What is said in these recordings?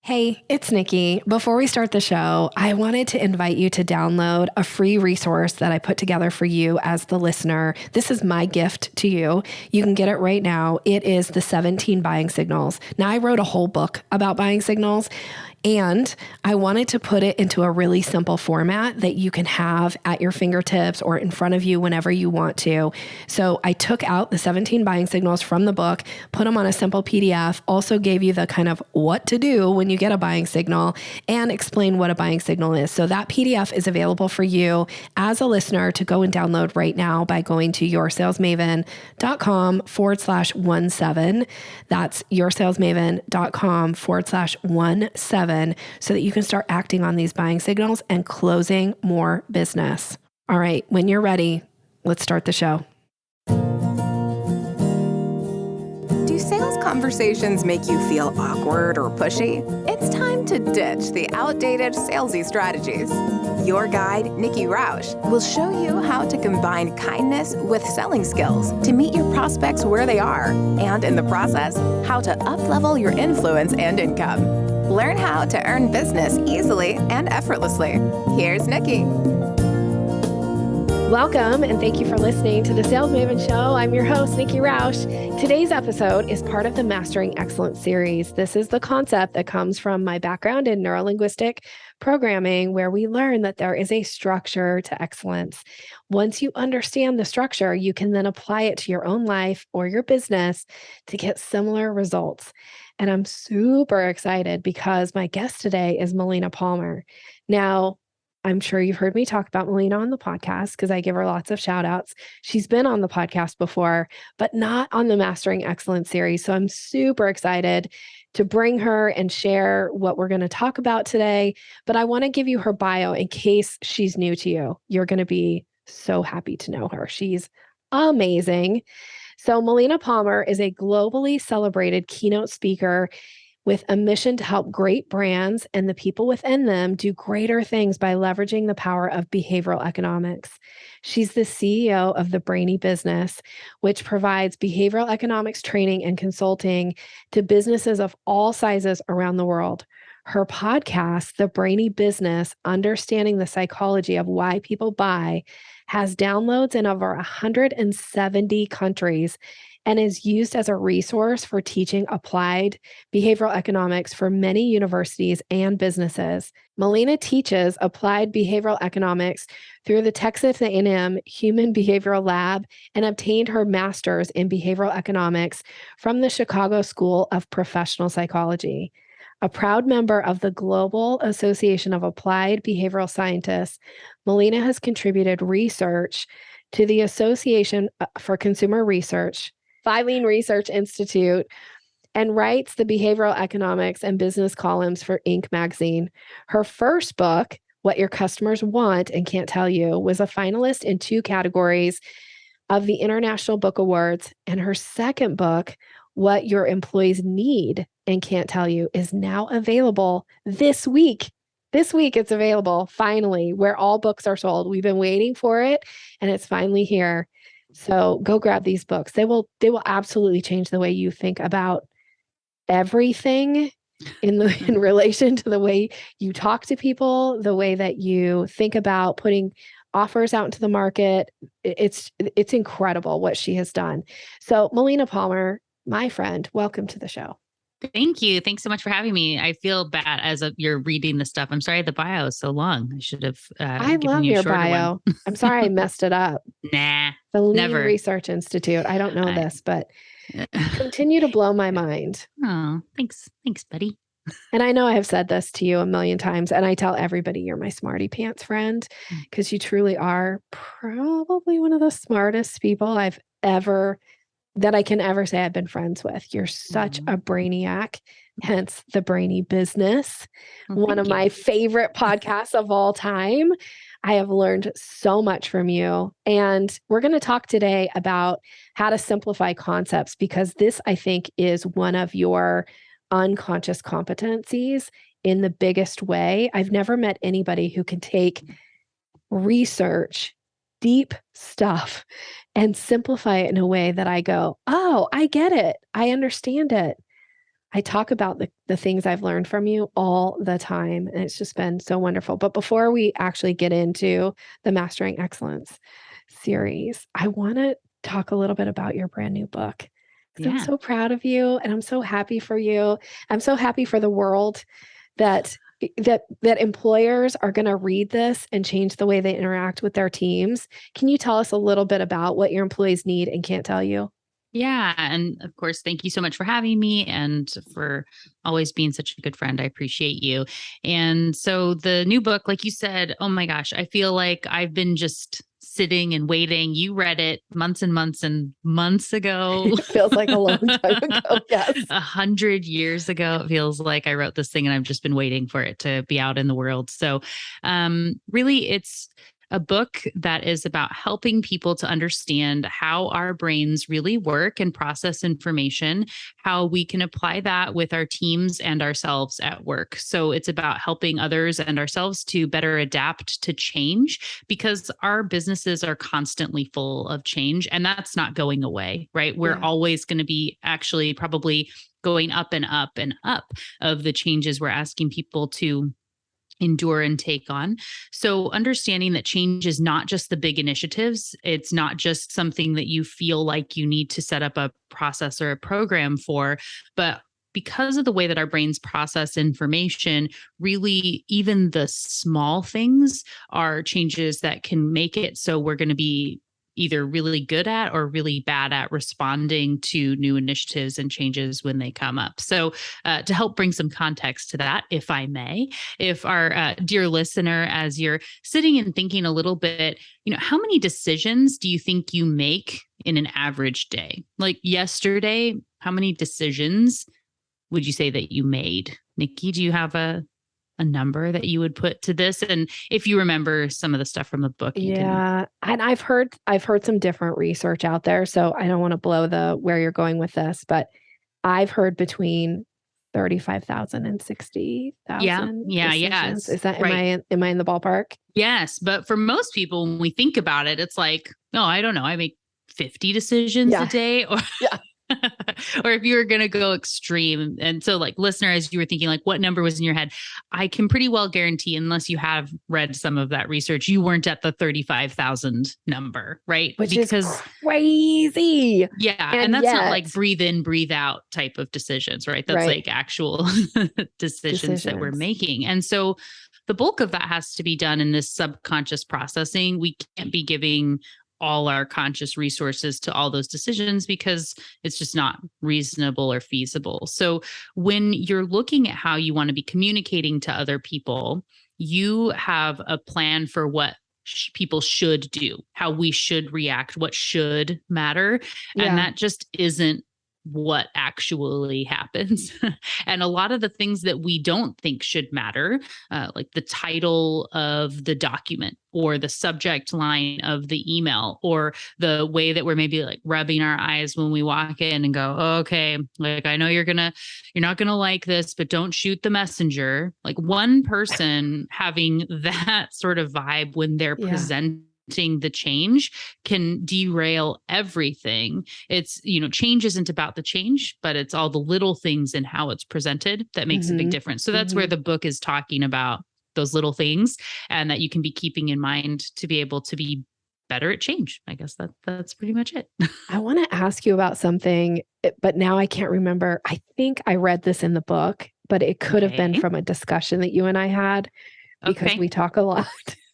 Hey, it's Nikki. Before we start the show, I wanted to invite you to download a free resource that I put together for you as the listener. This is my gift to you. You can get it right now. It is the 17 buying signals. Now, I wrote a whole book about buying signals, and I wanted to put it into a really simple format that you can have at your fingertips or in front of you whenever you want to. So I took out the 17 buying signals from the book, put them on a simple PDF, also gave you the kind of what to do when you get a buying signal, and explain what a buying signal is. So that PDF is available for you as a listener to go and download right now by going to yoursalesmaven.com/17. That's yoursalesmaven.com/17 so that you can start acting on these buying signals and closing more business. All right, when you're ready, let's start the show. Do sales conversations make you feel awkward or pushy? It's time to ditch the outdated salesy strategies. Your guide, Nikki Roush, will show you how to combine kindness with selling skills to meet your prospects where they are, and in the process, how to up-level your influence and income. Learn how to earn business easily and effortlessly. Here's Nikki. Welcome, and thank you for listening to the Sales Maven Show. I'm your host, Nikki Roush. Today's episode is part of the Mastering Excellence series. This is the concept that comes from my background in neurolinguistic programming, where we learn that there is a structure to excellence. Once you understand the structure, you can then apply it to your own life or your business to get similar results. And I'm super excited because my guest today is Melina Palmer. Now, I'm sure you've heard me talk about Melina on the podcast because I give her lots of shout outs. She's been on the podcast before, but not on the Mastering Excellence series. So I'm super excited to bring her and share what we're going to talk about today. But I want to give you her bio in case she's new to you. You're going to be so happy to know her. She's amazing. So Melina Palmer is a globally celebrated keynote speaker with a mission to help great brands and the people within them do greater things by leveraging the power of behavioral economics. She's the CEO of The Brainy Business, which provides behavioral economics training and consulting to businesses of all sizes around the world. Her podcast, The Brainy Business, Understanding the Psychology of Why People Buy, has downloads in over 170 countries and is used as a resource for teaching applied behavioral economics for many universities and businesses. Melina teaches applied behavioral economics through the Texas A&M Human Behavioral Lab and obtained her master's in behavioral economics from the Chicago School of Professional Psychology. A proud member of the Global Association of Applied Behavioral Scientists, Melina has contributed research to the Association for Consumer Research, Filene Research Institute, and writes the behavioral economics and business columns for Inc. magazine. Her first book, What Your Customers Want and Can't Tell You, was a finalist in 2 categories of the International Book Awards, and her second book, What Your Employees Need and Can't Tell You, is now available this week. This week it's available, finally, where all books are sold. We've been waiting for it, and it's finally here. So go grab these books. They will absolutely change the way you think about everything in relation to the way you talk to people, the way that you think about putting offers out into the market. It's incredible what she has done. So Melina Palmer, my friend, welcome to the show. Thank you. Thanks so much for having me. I feel bad as you're reading the stuff. I'm sorry the bio is so long. I should have I given love you a your shorter bio. one. I'm sorry I messed it up. Nah, The Lean never. Research Institute. I don't know this, but continue to blow my mind. Oh, thanks. Thanks, buddy. And I know I have said this to you a million times, and I tell everybody you're my smarty pants friend because you truly are probably one of the smartest people that I can ever say I've been friends with. You're such a brainiac, hence The Brainy Business, one of my favorite podcasts of all time. I have learned so much from you. And we're going to talk today about how to simplify concepts, because this, I think, is one of your unconscious competencies in the biggest way. I've never met anybody who can take research, deep stuff, and simplify it in a way that I go, oh, I get it. I understand it. I talk about the things I've learned from you all the time, and it's just been so wonderful. But before we actually get into the Mastering Excellence series, I want to talk a little bit about your brand new book. I'm Yeah. so proud of you, and I'm so happy for you. I'm so happy for the world that employers are going to read this and change the way they interact with their teams. Can you tell us a little bit about what your employees need and can't tell you? Yeah. And of course, thank you so much for having me and for always being such a good friend. I appreciate you. And so the new book, like you said, oh my gosh, I feel like I've been just sitting and waiting. You read it months and months and months ago. It feels like a long time ago. Yes. 100 years ago, it feels like I wrote this thing and I've just been waiting for it to be out in the world. So really, it's a book that is about helping people to understand how our brains really work and process information, how we can apply that with our teams and ourselves at work. So it's about helping others and ourselves to better adapt to change, because our businesses are constantly full of change and that's not going away, right? We're always going to be actually probably going up and up and up of the changes we're asking people to endure and take on. So understanding that change is not just the big initiatives. It's not just something that you feel like you need to set up a process or a program for, but because of the way that our brains process information, really even the small things are changes that can make it so we're going to be either really good at or really bad at responding to new initiatives and changes when they come up. So to help bring some context to that, if I may, if our dear listener, as you're sitting and thinking a little bit, how many decisions do you think you make in an average day? Like yesterday, how many decisions would you say that you made? Nikki, do you have a number that you would put to this? And if you remember some of the stuff from the book, and I've heard some different research out there, so I don't want to blow where you're going with this, but I've heard between 35,000 and 60,000. Yeah. Decisions. Is that right? Am I in the ballpark? Yes, but for most people, when we think about it, it's like, no, I don't know. I make 50 decisions a day, or or if you were going to go extreme. And so like listener, as you were thinking, like what number was in your head, I can pretty well guarantee, unless you have read some of that research, you weren't at the 35,000 number, right? Which is crazy. Yeah. And that's not like breathe in, breathe out type of decisions, right? That's like actual decisions that we're making. And so the bulk of that has to be done in this subconscious processing. We can't be giving all our conscious resources to all those decisions because it's just not reasonable or feasible. So when you're looking at how you want to be communicating to other people, you have a plan for what people should do, how we should react, what should matter. And that just isn't what actually happens. And a lot of the things that we don't think should matter, like the title of the document or the subject line of the email or the way that we're maybe like rubbing our eyes when we walk in and go, oh, okay, like I know you're not going to like this, but don't shoot the messenger. Like one person having that sort of vibe when they're presenting the change can derail everything. It's, change isn't about the change, but it's all the little things and how it's presented that makes a big difference. So that's where the book is talking about those little things and that you can be keeping in mind to be able to be better at change. I guess that's pretty much it. I want to ask you about something, but now I can't remember. I think I read this in the book, but it could have been from a discussion that you and I had because we talk a lot.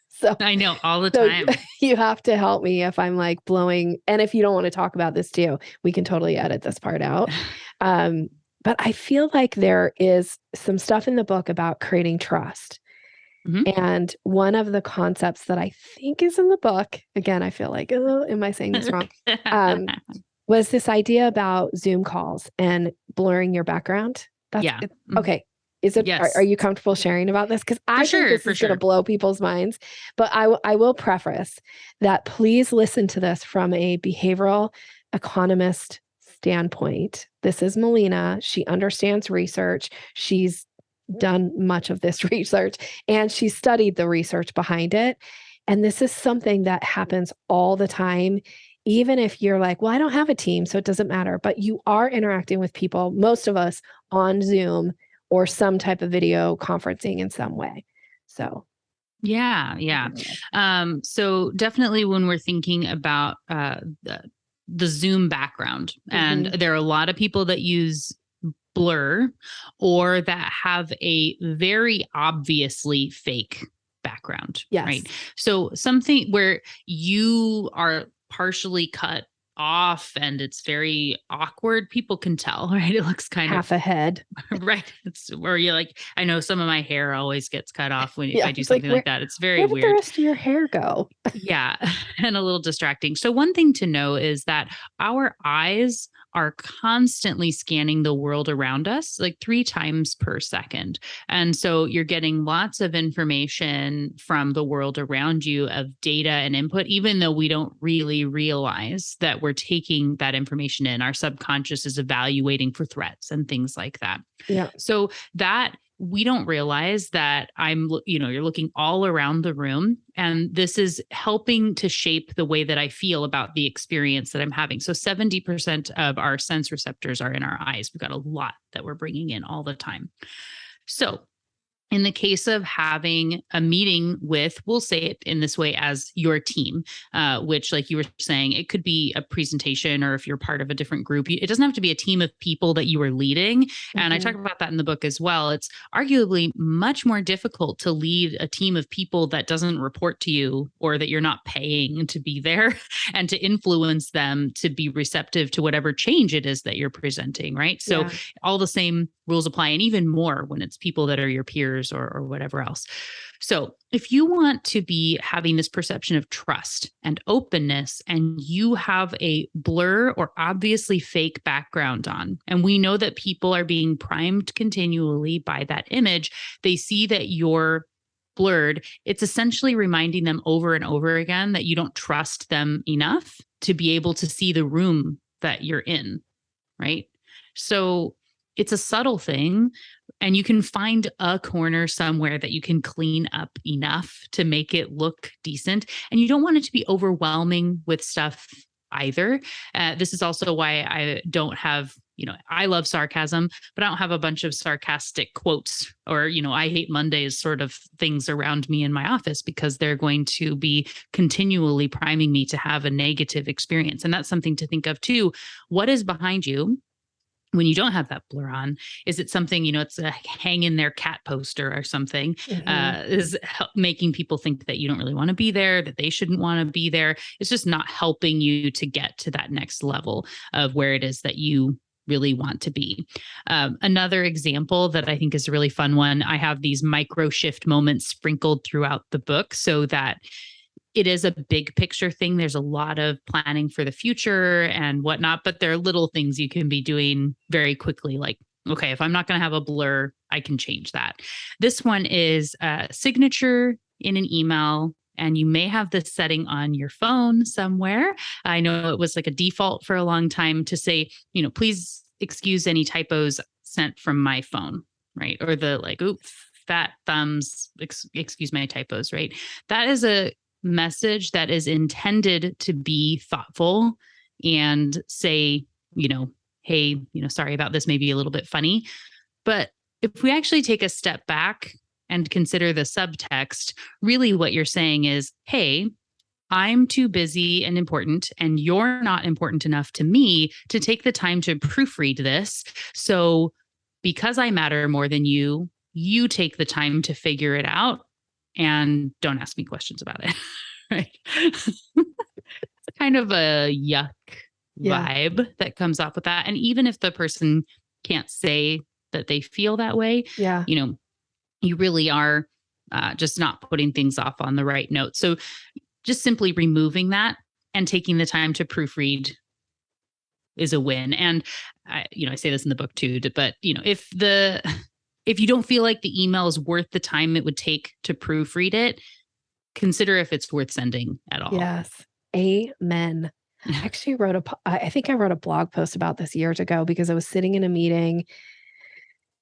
So I know all the time. You have to help me if I'm like blowing. And if you don't want to talk about this too, we can totally edit this part out. But I feel like there is some stuff in the book about creating trust. And one of the concepts that I think is in the book, again, I feel like, oh, am I saying this wrong? Was this idea about Zoom calls and blurring your background. Okay. Is it, are you comfortable sharing about this? Because I think this is going to blow people's minds, but I will preface that please listen to this from a behavioral economist standpoint. This is Melina. She understands research. She's done much of this research and she studied the research behind it. And this is something that happens all the time. Even if you're like, well, I don't have a team, so it doesn't matter, but you are interacting with people, most of us on Zoom or some type of video conferencing in some way. So yeah. So definitely when we're thinking about the Zoom background, and there are a lot of people that use blur or that have a very obviously fake background, yes. right? So something where you are partially cut off and it's very awkward, people can tell, right? It looks kind half of a head. right. It's where you're like, I know some of my hair always gets cut off if I do it's something like that. It's very where did weird. the rest of your hair go? Yeah. And a little distracting. So one thing to know is that our eyes are constantly scanning the world around us like 3 times per second. And so you're getting lots of information from the world around you of data and input, even though we don't really realize that we're taking that information in. Our subconscious is evaluating for threats and things like that. Yeah. So that we don't realize that you're looking all around the room, and this is helping to shape the way that I feel about the experience that I'm having. So 70% of our sense receptors are in our eyes. We've got a lot that we're bringing in all the time. So in the case of having a meeting with, we'll say it in this way, as your team, which, like you were saying, it could be a presentation, or if you're part of a different group, it doesn't have to be a team of people that you are leading. And I talk about that in the book as well. It's arguably much more difficult to lead a team of people that doesn't report to you, or that you're not paying to be there, and to influence them to be receptive to whatever change it is that you're presenting, right? So all the same rules apply, and even more when it's people that are your peers or whatever else. So if you want to be having this perception of trust and openness, and you have a blur or obviously fake background on, and we know that people are being primed continually by that image, they see that you're blurred, it's essentially reminding them over and over again that you don't trust them enough to be able to see the room that you're in, right? So it's a subtle thing, and you can find a corner somewhere that you can clean up enough to make it look decent. And you don't want it to be overwhelming with stuff either. This is also why I don't have, I love sarcasm, but I don't have a bunch of sarcastic quotes or, I hate Mondays sort of things around me in my office, because they're going to be continually priming me to have a negative experience. And that's something to think of too. What is behind you when you don't have that blur on? Is it something, it's a hang in their cat poster or something, is making people think that you don't really want to be there, that they shouldn't want to be there. It's just not helping you to get to that next level of where it is that you really want to be. Another example that I think is a really fun one, I have these micro shift moments sprinkled throughout the book so that it is a big picture thing. There's a lot of planning for the future and whatnot, but there are little things you can be doing very quickly. Like, okay, if I'm not going to have a blur, I can change that. This one is a signature in an email, and you may have this setting on your phone somewhere. I know it was like a default for a long time to say, please excuse any typos sent from my phone, right? Or the like, oops, fat thumbs, excuse my typos, right? That is a message that is intended to be thoughtful and say, hey, sorry about this, maybe a little bit funny. But if we actually take a step back and consider the subtext, really what you're saying is, hey, I'm too busy and important, and you're not important enough to me to take the time to proofread this. So because I matter more than you, you take the time to figure it out and don't ask me questions about it. Right. It's kind of a yuck vibe that comes off with that. And even if the person can't say that they feel that way, you really are just not putting things off on the right note. So just simply removing that and taking the time to proofread is a win. And I say this in the book too, but if you don't feel like the email is worth the time it would take to proofread it, consider if it's worth sending at all. Yes. Amen. I actually I think I wrote a blog post about this years ago, because I was sitting in a meeting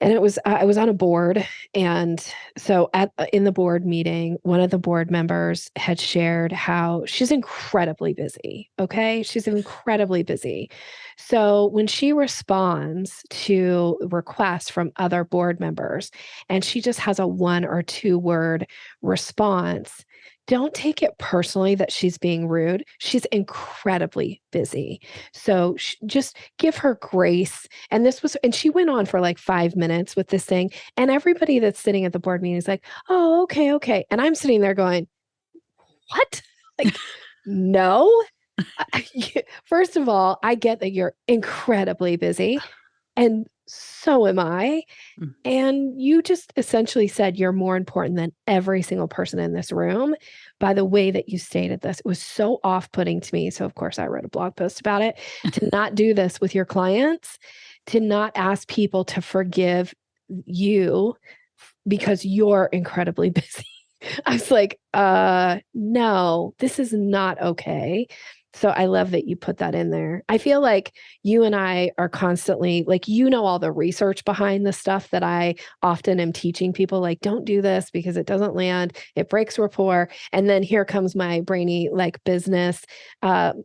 And I was on a board. And so in the board meeting, one of the board members had shared how she's incredibly busy. Okay. She's incredibly busy. So when she responds to requests from other board members and she just has a 1 or 2 word response, don't take it personally that she's being rude. She's incredibly busy. So just give her grace. And she went on for like 5 minutes with this thing. And everybody that's sitting at the board meeting is like, oh, okay, okay. And I'm sitting there going, what? Like, no. First of all, I get that you're incredibly busy. And so am I. And you just essentially said you're more important than every single person in this room by the way that you stated this. It was so off-putting to me. So of course I wrote a blog post about it, to not do this with your clients, to not ask people to forgive you because you're incredibly busy. I was like, no, this is not okay. So I love that you put that in there. I feel like you and I are constantly like, all the research behind the stuff that I often am teaching people, like, don't do this because it doesn't land, it breaks rapport. And then here comes my brainy, like business,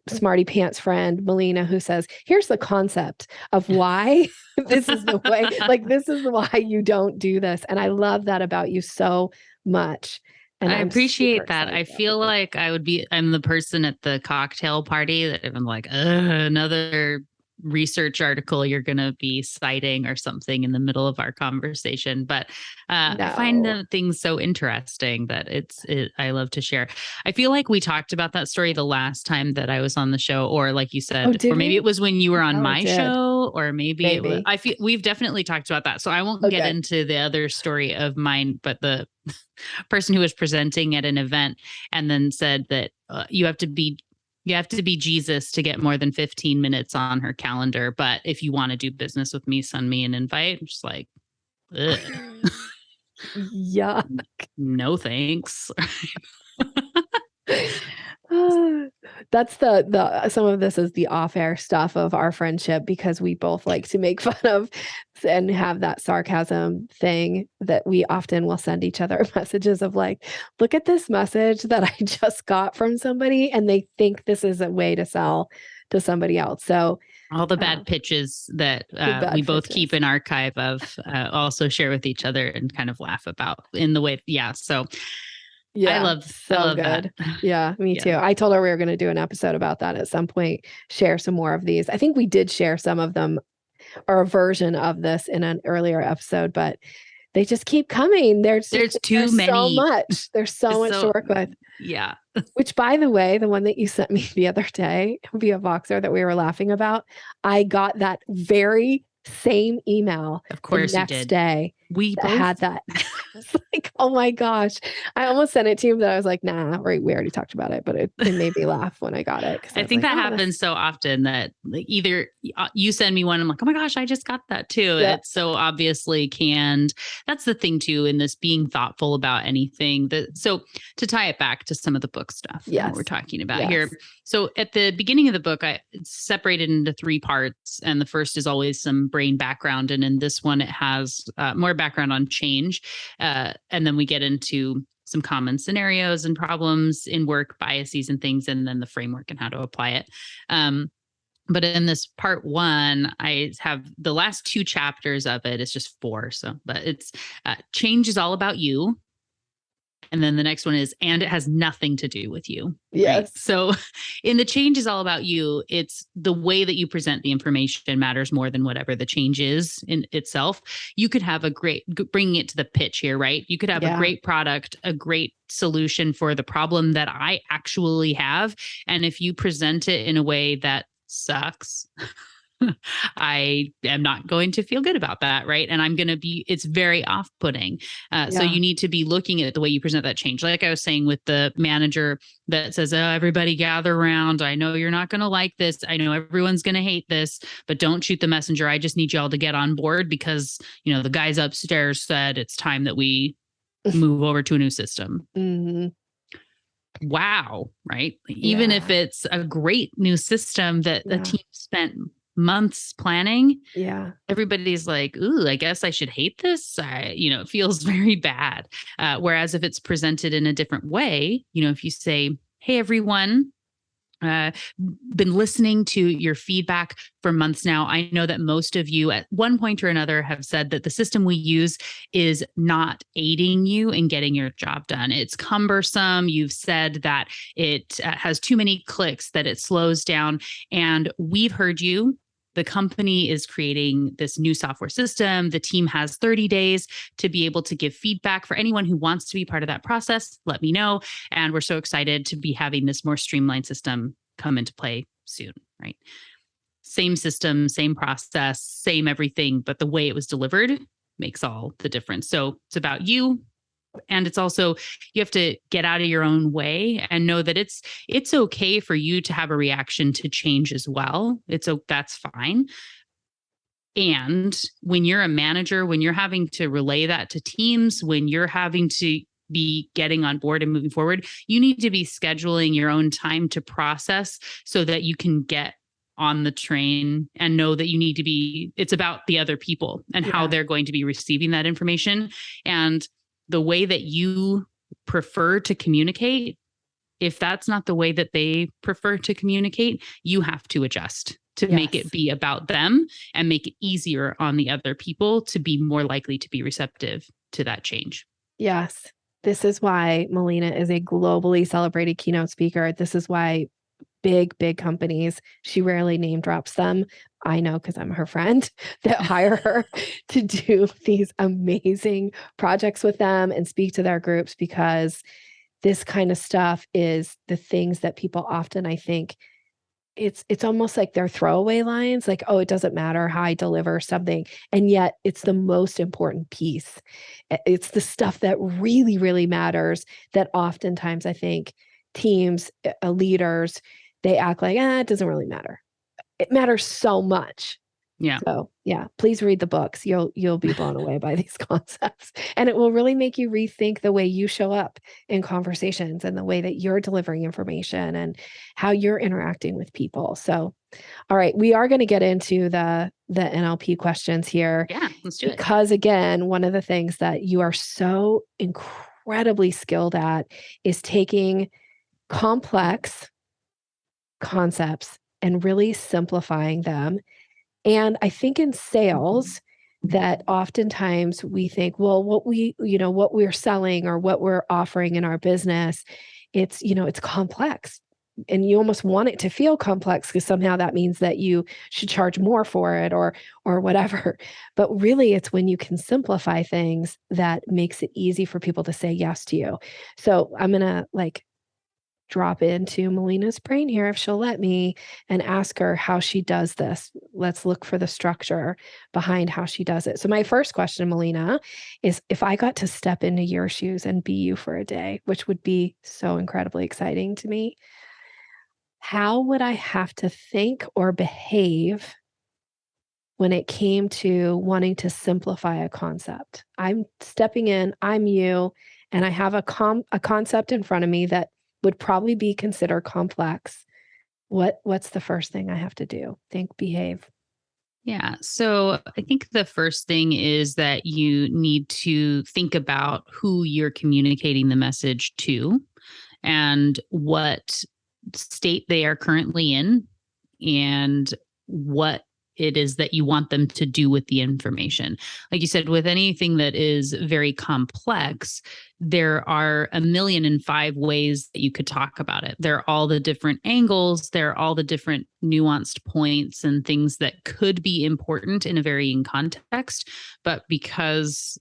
smarty pants friend, Melina, who says, here's the concept of why this is the way, like, this is why you don't do this. And I love that about you so much. And I appreciate that. I about feel like I'm the person at the cocktail party that I'm like, another research article you're going to be citing or something in the middle of our conversation. But I find the things so interesting that I love to share. I feel like we talked about that story the last time that I was on the show, or like you said, or maybe it was when you were on my show, or maybe it was, I feel we've definitely talked about that. So I won't get into the other story of mine, but the person who was presenting at an event and then said that you have to be Jesus to get more than 15 minutes on her calendar. But if you want to do business with me, send me an invite. I'm just like, yuck. No, thanks. That's some of this is the off-air stuff of our friendship, because we both like to make fun of and have that sarcasm thing that we often will send each other messages of like, look at this message that I just got from somebody, and they think this is a way to sell to somebody else. So all the bad pitches that we both keep an archive of, also share with each other and kind of laugh about in the way. Yeah. So yeah, I love good. That. Yeah, me too. I told her we were going to do an episode about that at some point, share some more of these. I think we did share some of them, or a version of this in an earlier episode, but they just keep coming. There's too many. So much. There's so much to work with. Yeah. Which, by the way, the one that you sent me the other day via Voxer that we were laughing about, I got that very same email. Of course, the next you did. day. We both had that. I was like, oh my gosh. I almost sent it to you, but I was like, nah, right, we already talked about it, but it made me laugh when I got it. I think that happens so often that like either you send me one, I'm like, oh my gosh, I just got that too. Yeah. It's so obviously canned. That's the thing too, in this being thoughtful about anything. So to tie it back to some of the book stuff that we're talking about here. So at the beginning of the book, it's separated into 3 parts. And the first is always some brain background. And in this one, it has more background on change. And then we get into some common scenarios and problems in work, biases and things, and then the framework and how to apply it. But in this part 1, I have the last 2 chapters of it. It's just 4. But it's change is all about you. And then the next one is, and it has nothing to do with you. Yes. Right? So in the change is all about you, it's the way that you present the information matters more than whatever the change is in itself. You could have bringing it to the pitch here, right? You could have a great product, a great solution for the problem that I actually have. And if you present it in a way that sucks, I am not going to feel good about that. Right. And it's very off-putting. So you need to be looking at the way you present that change. Like I was saying with the manager that says, oh, everybody gather around. I know you're not going to like this. I know everyone's going to hate this, but don't shoot the messenger. I just need y'all to get on board because, the guys upstairs said it's time that we move over to a new system. Mm-hmm. Wow. Right. Even if it's a great new system that the team spent months planning, Yeah. everybody's like, ooh, I guess I should hate this. It feels very bad. Whereas if it's presented in a different way, if you say, hey, everyone, been listening to your feedback for months now. I know that most of you at one point or another have said that the system we use is not aiding you in getting your job done. It's cumbersome. You've said that it has too many clicks, that it slows down. And we've heard you. The company is creating this new software system. The team has 30 days to be able to give feedback. For anyone who wants to be part of that process, let me know. And we're so excited to be having this more streamlined system come into play soon, right? Same system, same process, same everything, but the way it was delivered makes all the difference. So it's about you. And it's also, you have to get out of your own way and know that it's okay for you to have a reaction to change as well. That's fine. And when you're a manager, when you're having to relay that to teams, when you're having to be getting on board and moving forward, you need to be scheduling your own time to process so that you can get on the train and know that it's about the other people and how they're going to be receiving that information. And the way that you prefer to communicate, if that's not the way that they prefer to communicate, you have to adjust to make it be about them and make it easier on the other people to be more likely to be receptive to that change. Yes. This is why Melina is a globally celebrated keynote speaker. This is why big companies, she rarely name drops them. I know because I'm her friend, that hire her to do these amazing projects with them and speak to their groups, because this kind of stuff is the things that people often, I think, it's almost like they're throwaway lines, like, oh, it doesn't matter how I deliver something. And yet it's the most important piece. It's the stuff that really, really matters, that oftentimes I think teams, leaders, they act like, it doesn't really matter. It matters so much. Yeah. So please read the books. You'll be blown away by these concepts, and it will really make you rethink the way you show up in conversations and the way that you're delivering information and how you're interacting with people. So, all right, we are going to get into the NLP questions here. Yeah, let's do it. Because again, one of the things that you are so incredibly skilled at is taking complex concepts and really simplifying them. And I think in sales that oftentimes we think, well, what we're selling or what we're offering in our business, it's complex. And you almost want it to feel complex because somehow that means that you should charge more for it or whatever. But really it's when you can simplify things that makes it easy for people to say yes to you. So I'm going to drop into Melina's brain here, if she'll let me, and ask her how she does this. Let's look for the structure behind how she does it. So my first question, Melina, is if I got to step into your shoes and be you for a day, which would be so incredibly exciting to me, how would I have to think or behave when it came to wanting to simplify a concept? I'm stepping in, I'm you, and I have a concept in front of me that would probably be considered complex. What's the first thing I have to do? Think, behave. Yeah. So I think the first thing is that you need to think about who you're communicating the message to and what state they are currently in and what it is that you want them to do with the information. Like you said, with anything that is very complex, there are 1,000,005 ways that you could talk about it. There are all the different angles, there are all the different nuanced points and things that could be important in a varying context. But because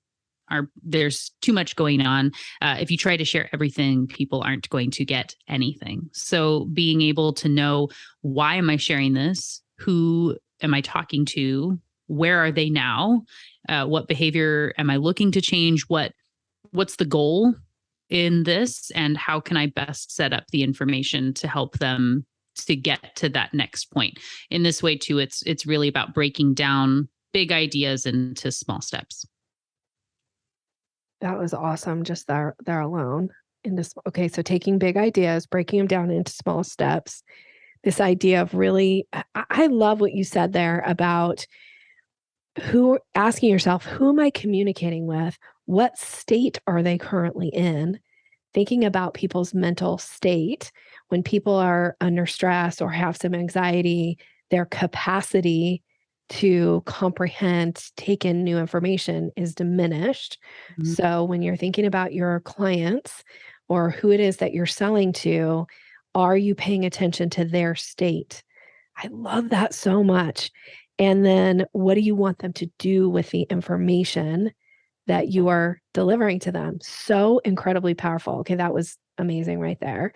there's too much going on, if you try to share everything, people aren't going to get anything. So being able to know, why am I sharing this? Who am I talking to? Where are they now? What behavior am I looking to change? What's the goal in this? And how can I best set up the information to help them to get to that next point? In this way too, it's really about breaking down big ideas into small steps. That was awesome. Just there alone. Okay, so taking big ideas, breaking them down into small steps, this idea of really, I love what you said there about asking yourself, who am I communicating with? What state are they currently in? Thinking about people's mental state when people are under stress or have some anxiety, their capacity to comprehend, take in new information is diminished. Mhm. So when you're thinking about your clients or who it is that you're selling to, are you paying attention to their state? I love that so much. And then what do you want them to do with the information that you are delivering to them? So incredibly powerful. Okay, that was amazing right there.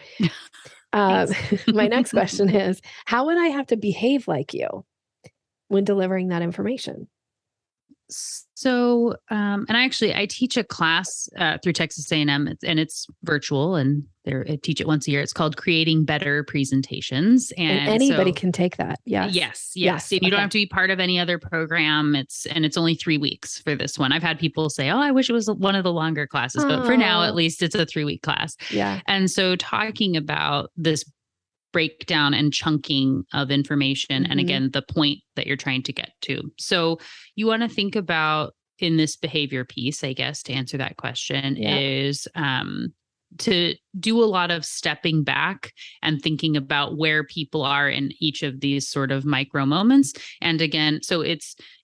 Thanks. My next question is, how would I have to behave like you when delivering that information? So, and I teach a class through Texas A&M, and it's virtual, and I teach it once a year. It's called Creating Better Presentations, And and anybody so can take that. Yes. yes, and you don't have to be part of any other program. It's only 3 weeks for this one. I've had people say, "Oh, I wish it was one of the longer classes," but for now, at Oh, least, it's a 3-week class. yeah. And so, talking about this breakdown and chunking of information. And Mhm. again, the point that you're trying to get to. So you want to think about in this behavior piece, I guess, to answer that question Yeah. is to do a lot of stepping back and thinking about where people are in each of these sort of micro moments. And again,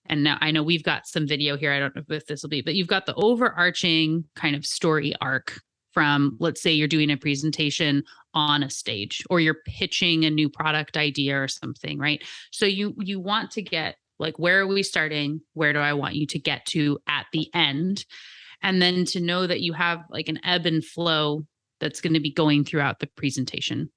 and now I know we've got some video here. I don't know if this will be, but you've got the overarching kind of story arc from, let's say you're doing a presentation on a stage or you're pitching a new product idea or something, right? So you want to get like, where are we starting? Where do I want you to get to at the end? And then to know that you have like an ebb and flow that's going to be going throughout the presentation.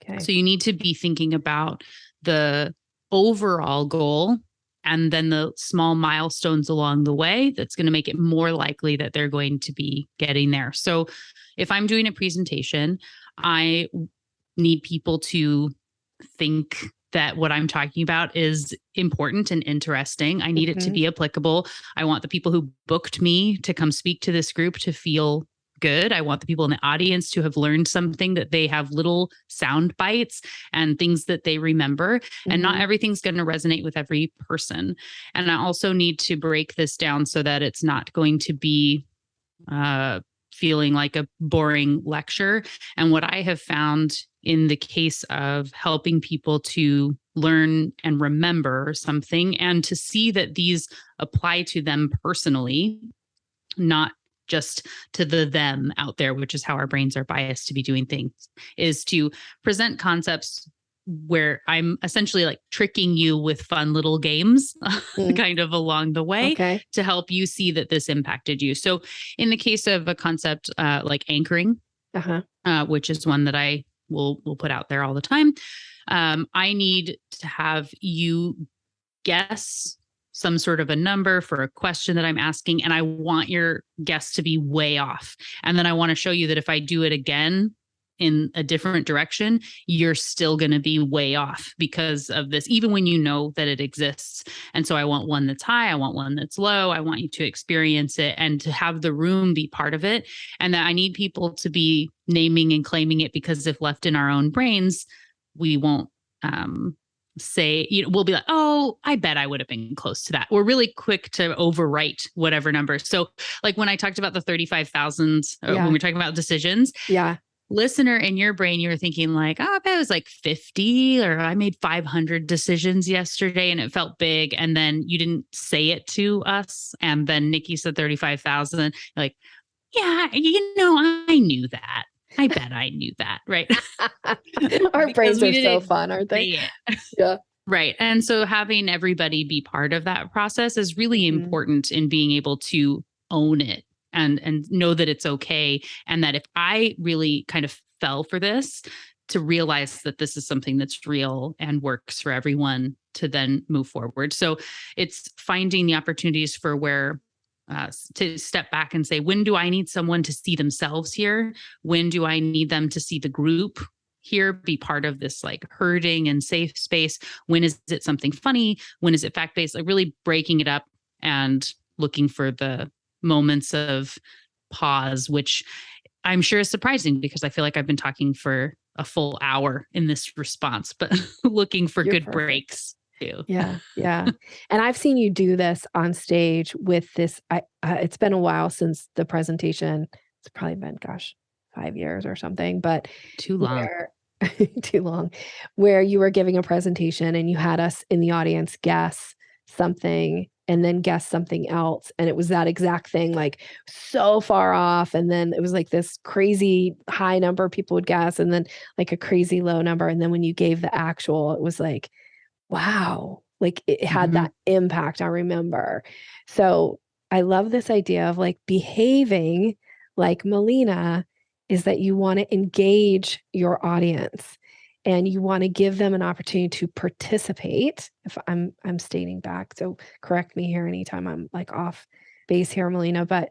Okay. So you need to be thinking about the overall goal and then the small milestones along the way that's going to make it more likely that they're going to be getting there. So if I'm doing a presentation, I need people to think that what I'm talking about is important and interesting. I need it to be applicable. I want the people who booked me to come speak to this group to feel good. I want the people in the audience to have learned something, that they have little sound bites and things that they remember. And not everything's going to resonate with every person. And I also need to break this down so that it's not going to be feeling like a boring lecture. And what I have found in the case of helping people to learn and remember something and to see that these apply to them personally, not just to the them out there, which is how our brains are biased to be doing things, is to present concepts where I'm essentially like tricking you with fun little games kind of along the way to help you see that this impacted you. So in the case of a concept like anchoring, which is one that I will put out there all the time, I need to have you guess some sort of a number for a question that I'm asking, and I want your guess to be way off. And then I want to show you that if I do it again in a different direction, you're still going to be way off because of this, even when you know that it exists. And so I want one that's high. I want one that's low. I want you to experience it and to have the room be part of it. And that I need people to be naming and claiming it, because if left in our own brains, we won't say, we'll be like, oh, I bet I would have been close to that. We're really quick to overwrite whatever number. So like when I talked about the 35,000, when we're talking about decisions, listener, in your brain, you were thinking like, oh, I bet it was like 50, or I made 500 decisions yesterday and it felt big. And then you didn't say it to us. And then Nikki said 35,000. Like, yeah, I knew that. I bet I knew that. Right. Our brains are so fun, aren't they? Yeah. Right. And so having everybody be part of that process is really important in being able to own it and know that it's okay. And that if I really kind of fell for this, to realize that this is something that's real and works for everyone to then move forward. So it's finding the opportunities for where to step back and say, when do I need someone to see themselves here? When do I need them to see the group here, be part of this like herding and safe space? When is it something funny? When is it fact-based? Like really breaking it up and looking for the moments of pause, which I'm sure is surprising because I feel like I've been talking for a full hour in this response, but looking for You're good perfect. breaks too. Yeah. Yeah. And I've seen you do this on stage with this. It's been a while since the presentation. It's probably been, 5 years or something, but Too long. where too long, where you were giving a presentation and you had us in the audience guess something and then guess something else. And it was that exact thing, like so far off. And then it was like this crazy high number people would guess, and then like a crazy low number. And then when you gave the actual, it was like, wow, like it had that impact, I remember. So I love this idea of like behaving like Melina, is that you want to engage your audience and you want to give them an opportunity to participate. If I'm stating back, so correct me here anytime I'm like off base here, Melina, but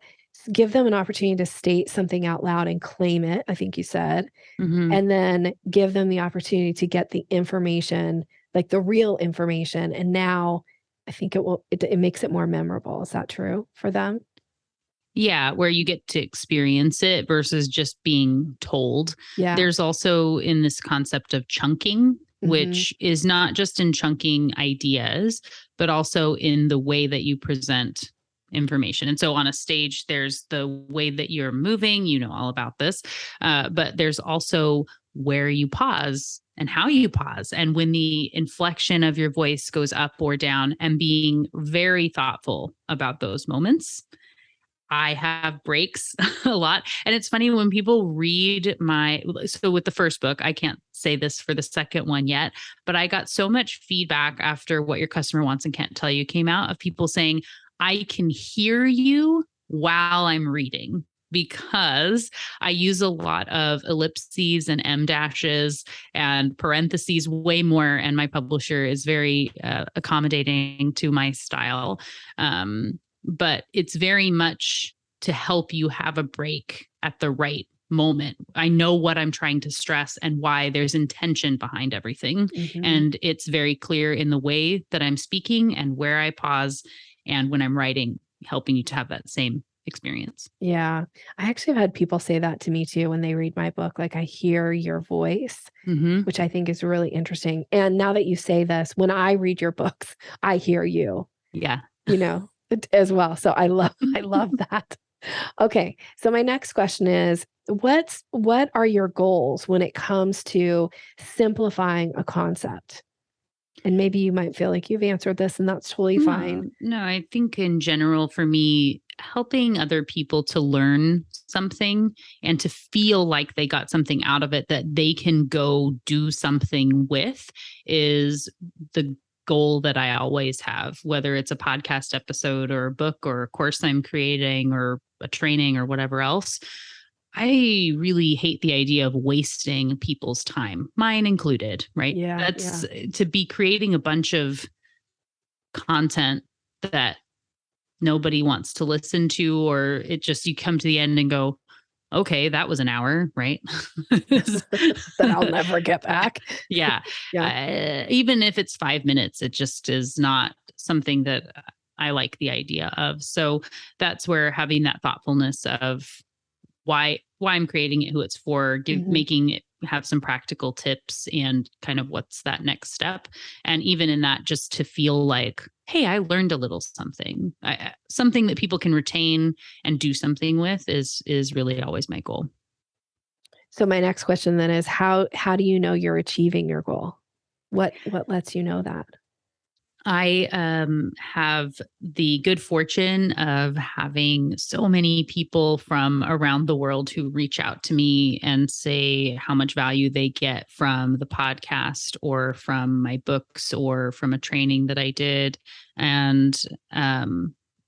give them an opportunity to state something out loud and claim it, I think you said, and then give them the opportunity to get the information, like the real information. And now I think it makes it more memorable. Is that true for them? Yeah, where you get to experience it versus just being told. Yeah. There's also in this concept of chunking, which is not just in chunking ideas, but also in the way that you present information. And so on a stage, there's the way that you're moving, you know all about this, but there's also where you pause and how you pause, and when the inflection of your voice goes up or down, and being very thoughtful about those moments. I have breaks a lot. And it's funny when people read so with the first book, I can't say this for the second one yet, but I got so much feedback after What Your Customer Wants and Can't Tell You came out of people saying, I can hear you while I'm reading, because I use a lot of ellipses and em dashes and parentheses way more. And my publisher is very accommodating to my style. But it's very much to help you have a break at the right moment. I know what I'm trying to stress and why there's intention behind everything. And it's very clear in the way that I'm speaking and where I pause, and when I'm writing, helping you to have that same experience. Yeah. I actually have had people say that to me too when they read my book, like, I hear your voice, which I think is really interesting. And now that you say this, when I read your books, I hear you. Yeah. As well. So I love that. Okay. So my next question is, what are your goals when it comes to simplifying a concept? And maybe you might feel like you've answered this, and that's totally fine. No, I think in general, for me, helping other people to learn something and to feel like they got something out of it that they can go do something with is the goal that I always have, whether it's a podcast episode or a book or a course I'm creating or a training or whatever else. I really hate the idea of wasting people's time, mine included, right? That's to be creating a bunch of content that nobody wants to listen to, or it just, you come to the end and go, okay, that was an hour, right? That I'll never get back. Yeah. Even if it's 5 minutes, it just is not something that I like the idea of. So that's where having that thoughtfulness of why I'm creating it, who it's for, making it have some practical tips and kind of what's that next step. And even in that, just to feel like, hey, I learned a little something, something that people can retain and do something with is really always my goal. So my next question then is, how do you know you're achieving your goal? What lets you know that? I have the good fortune of having so many people from around the world who reach out to me and say how much value they get from the podcast or from my books or from a training that I did. And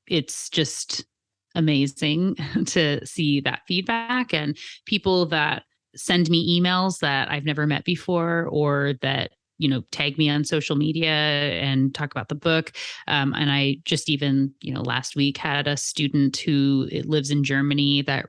it's just amazing to see that feedback, and people that send me emails that I've never met before, or that tag me on social media and talk about the book. And I just even, last week had a student who lives in Germany that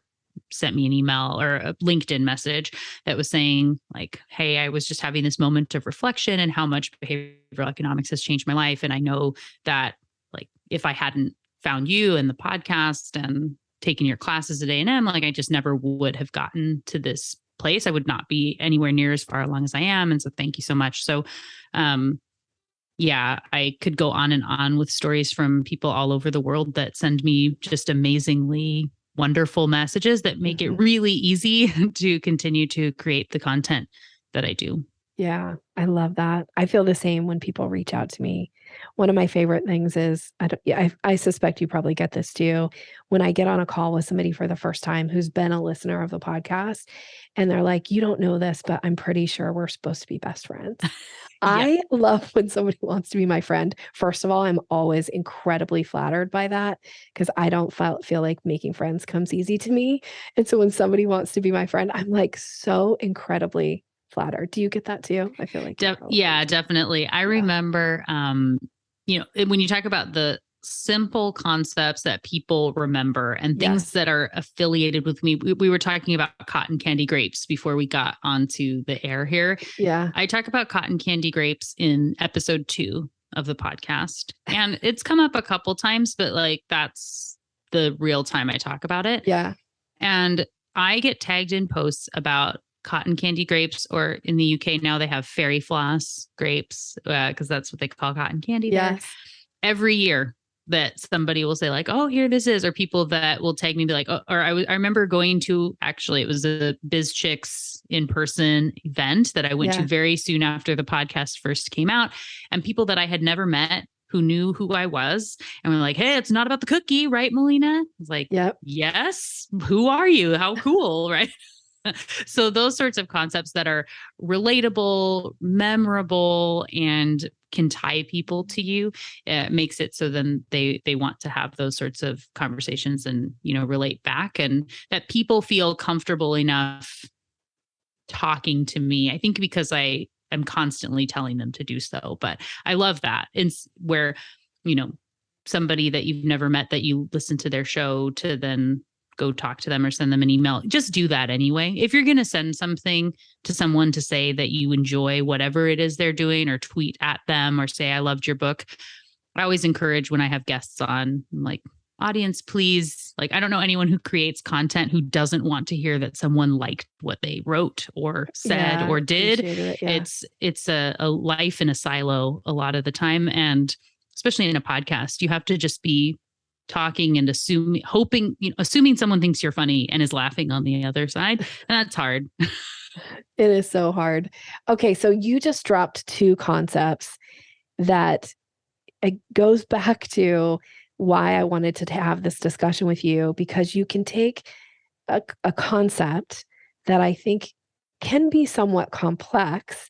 sent me an email or a LinkedIn message that was saying like, hey, I was just having this moment of reflection and how much behavioral economics has changed my life. And I know that like, if I hadn't found you and the podcast and taken your classes at A&M, like I just never would have gotten to this place, I would not be anywhere near as far along as I am. And so thank you so much. So, yeah, I could go on and on with stories from people all over the world that send me just amazingly wonderful messages that make it really easy to continue to create the content that I do. Yeah, I love that. I feel the same when people reach out to me. One of my favorite things is, I suspect you probably get this too, when I get on a call with somebody for the first time who's been a listener of the podcast, and they're like, you don't know this, but I'm pretty sure we're supposed to be best friends. I love when somebody wants to be my friend. First of all, I'm always incredibly flattered by that because I don't feel like making friends comes easy to me. And so when somebody wants to be my friend, I'm like so incredibly flattered. Do you get that too? I feel like yeah, definitely. I remember, when you talk about the simple concepts that people remember and things that are affiliated with me. We were talking about cotton candy grapes before we got onto the air here. Yeah. I talk about cotton candy grapes in episode 2 of the podcast, and it's come up a couple times, but like that's the real time I talk about it. Yeah. And I get tagged in posts about cotton candy grapes, or in the UK now they have fairy floss grapes, because that's what they call cotton candy there. Every year that somebody will say like, oh, here this is, or people that will tag me and be like, oh, or I remember going to, actually, it was a Biz Chicks in-person event that I went to very soon after the podcast first came out, and people that I had never met who knew who I was and were like, hey, it's not about the cookie, right, Melina? I was like, yes, who are you? How cool, right? So those sorts of concepts that are relatable, memorable, and can tie people to you, makes it so then they want to have those sorts of conversations and, relate back, and that people feel comfortable enough talking to me. I think because I am constantly telling them to do so, but I love that. It's where, somebody that you've never met, that you listen to their show to then go talk to them or send them an email. Just do that anyway. If you're going to send something to someone to say that you enjoy whatever it is they're doing, or tweet at them or say, I loved your book. I always encourage when I have guests on, I'm like, audience, please. Like, I don't know anyone who creates content who doesn't want to hear that someone liked what they wrote or said or did. It's a life in a silo a lot of the time. And especially in a podcast, you have to just be talking and assuming someone thinks you're funny and is laughing on the other side. And that's hard. It is so hard. Okay. So you just dropped 2 concepts that it goes back to why I wanted to have this discussion with you, because you can take a concept that I think can be somewhat complex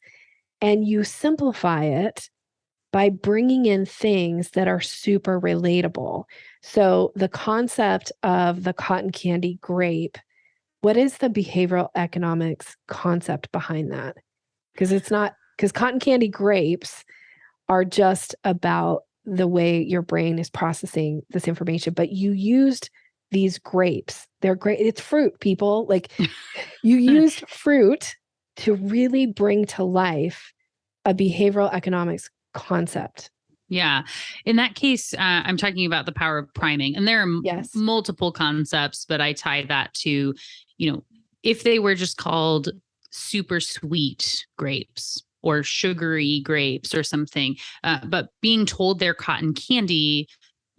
and you simplify it by bringing in things that are super relatable. So the concept of the cotton candy grape, what is the behavioral economics concept behind that? Because cotton candy grapes are just about the way your brain is processing this information, but you used these grapes. They're great. It's fruit, people. Like you used fruit to really bring to life a behavioral economics concept. Yeah. In that case, I'm talking about the power of priming. And there are multiple concepts, but I tie that to, if they were just called super sweet grapes or sugary grapes or something, but being told they're cotton candy,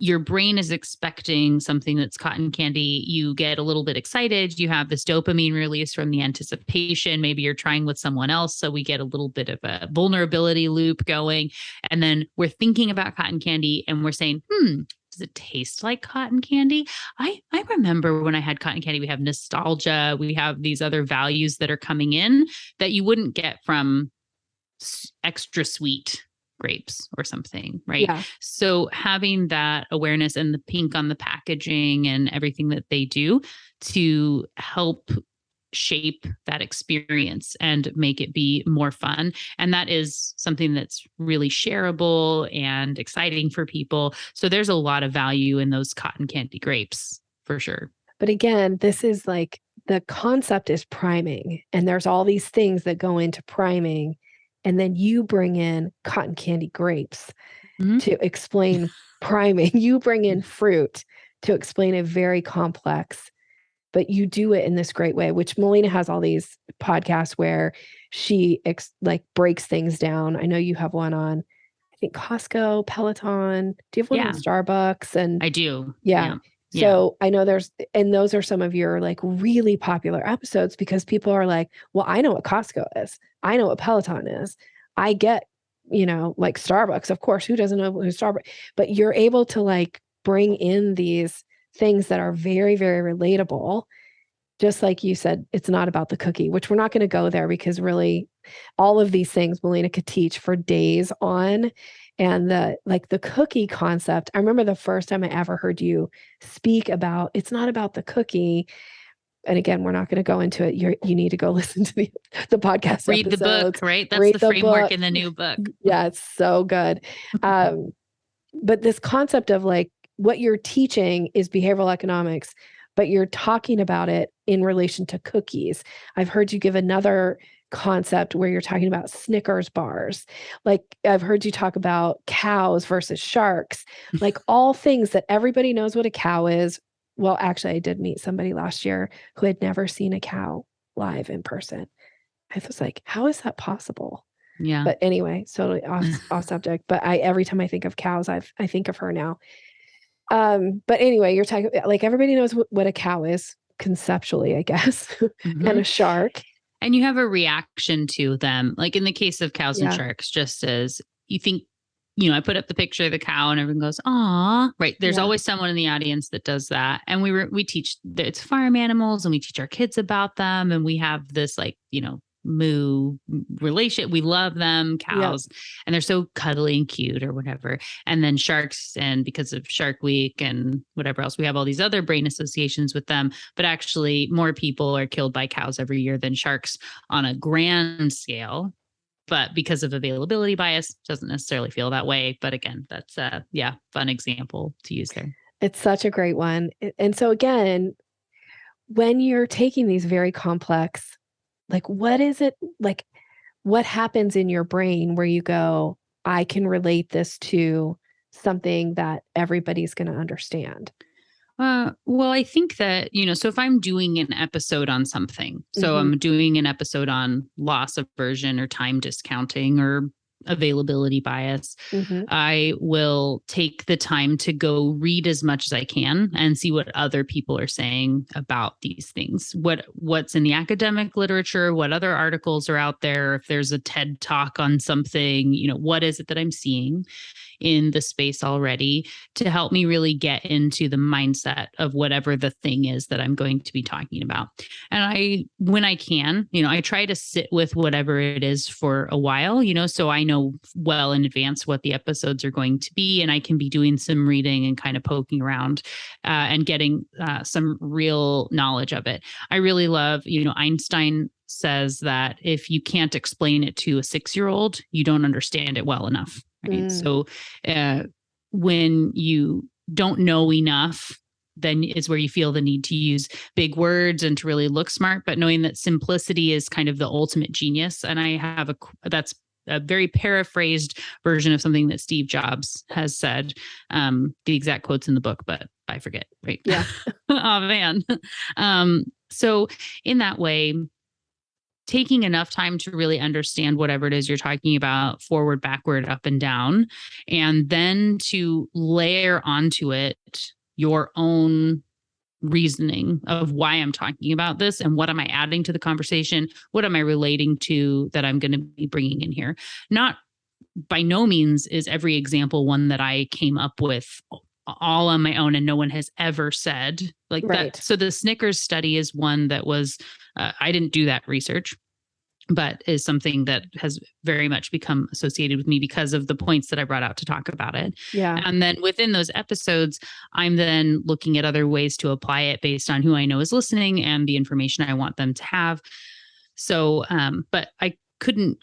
your brain is expecting something that's cotton candy. You get a little bit excited. You have this dopamine release from the anticipation. Maybe you're trying with someone else. So we get a little bit of a vulnerability loop going. And then we're thinking about cotton candy and we're saying, does it taste like cotton candy? I remember when I had cotton candy, we have nostalgia. We have these other values that are coming in that you wouldn't get from extra sweet grapes or something, right? Yeah. So having that awareness and the pink on the packaging and everything that they do to help shape that experience and make it be more fun. And that is something that's really shareable and exciting for people. So there's a lot of value in those cotton candy grapes for sure. But again, this is like the concept is priming, and there's all these things that go into priming. And then you bring in cotton candy grapes to explain priming. You bring in fruit to explain a very complex but you do it in this great way, which Melina has all these podcasts where she like breaks things down. I know you have one on, I think Costco, Peloton. Do you have one on Starbucks? And I do. Yeah. So I know and those are some of your like really popular episodes because people are like, well, I know what Costco is. I know what Peloton is. I get, like Starbucks, of course, who doesn't know who Starbucks, but you're able to like bring in these things that are very, very relatable. Just like you said, it's not about the cookie, which we're not going to go there because really all of these things Melina could teach for days on. And the cookie concept, I remember the first time I ever heard you speak about, it's not about the cookie. And again, we're not going to go into it. You need to go listen to the podcast. Read episodes. The book, right? That's Read the the framework book. in the new book. Yeah, it's so good. But this concept of like what you're teaching is behavioral economics, but you're talking about it in relation to cookies. I've heard you give another concept where you're talking about Snickers bars. Like I've heard you talk about cows versus sharks, like all things that everybody knows what a cow is. Well, actually, I did meet somebody last year who had never seen a cow live in person. I was like, how is that possible? Yeah. But anyway, totally off subject. But every time I think of cows, I think of her now. But anyway, you're talking like everybody knows what a cow is conceptually, I guess, and a shark. And you have a reaction to them. Like in the case of cows and sharks, just as you think, I put up the picture of the cow and everyone goes, "Aw," right? There's always someone in the audience that does that. And we teach that it's farm animals and we teach our kids about them. And we have this like, moo relation. We love them, cows, and they're so cuddly and cute or whatever. And then sharks, and because of Shark Week and whatever else, we have all these other brain associations with them. But actually, more people are killed by cows every year than sharks on a grand scale. But because of availability bias, doesn't necessarily feel that way. But again, that's a fun example to use there. It's such a great one. And so again, when you're taking these very complex, like what is it, like what happens in your brain where you go, I can relate this to something that everybody's going to understand? Well, I think that, so if I'm doing an episode on something, so I'm doing an episode on loss aversion or time discounting or availability bias, I will take the time to go read as much as I can and see what other people are saying about these things. What's in the academic literature, what other articles are out there, if there's a TED talk on something, what is it that I'm seeing in the space already to help me really get into the mindset of whatever the thing is that I'm going to be talking about. And when I can, I try to sit with whatever it is for a while, so I know well in advance what the episodes are going to be, and I can be doing some reading and kind of poking around and getting some real knowledge of it. I really love, Einstein says that if you can't explain it to a 6-year-old, you don't understand it well enough. Right. So when you don't know enough, then is where you feel the need to use big words and to really look smart, but knowing that simplicity is kind of the ultimate genius. And I have that's a very paraphrased version of something that Steve Jobs has said. The exact quotes in the book, but I forget. Right. Yeah. Oh man. So in that way, taking enough time to really understand whatever it is you're talking about, forward, backward, up and down, and then to layer onto it your own reasoning of why I'm talking about this and what am I adding to the conversation? What am I relating to that I'm going to be bringing in here? Not by no means is every example one that I came up with all on my own and no one has ever said like that. So the Snickers study is one that was, I didn't do that research, but is something that has very much become associated with me because of the points that I brought out to talk about it. Yeah. And then within those episodes, I'm then looking at other ways to apply it based on who I know is listening and the information I want them to have. So, but I couldn't